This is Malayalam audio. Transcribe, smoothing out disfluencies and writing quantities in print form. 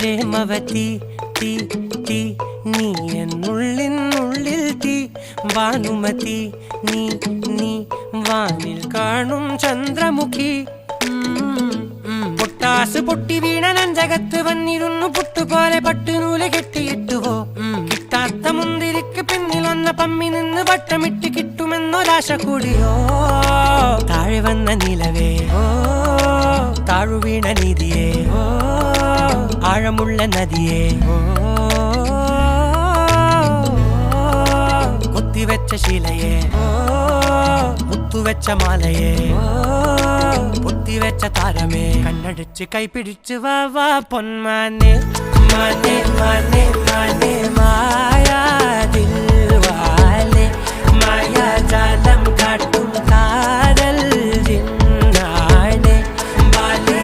പ്രേമവതി തീ തീ നീ എന്നുള്ളിൽ തീ ഭാനുമതി നീ നീ വാനിൽ കാണും ചന്ദ്രമുഖി പൊട്ടാസ് പൊട്ടി വീണ നഞ്ചകത്ത് വന്നിരുന്നു പുട്ടുപോലെ പട്ടുനൂല് കെട്ടിയിട്ടുവോ കിട്ടാത്ത മുന്തിരിക്ക് പിന്നിൽ വന്ന പമ്മി നിന്ന് വട്ടമിട്ട് കിട്ടുമെന്നൊരാശ കൂടിയോ താഴെ വന്ന നിലവേ താഴു വീണ നിധിയേ ആഴമുള്ള നദിയേ കൊത്തിവെച്ച ശിലയേ മുത്തുവെച്ച മാലയേ പൊത്തിവെച്ച താരമേ കണ്ണടിച്ച് കൈപിടിച്ച് വാ വാ പൊന്മാനെ മാനെ മാനെ മാനെ മായാ ദിൽവാലെ മായാ ജാലം കാട്ടി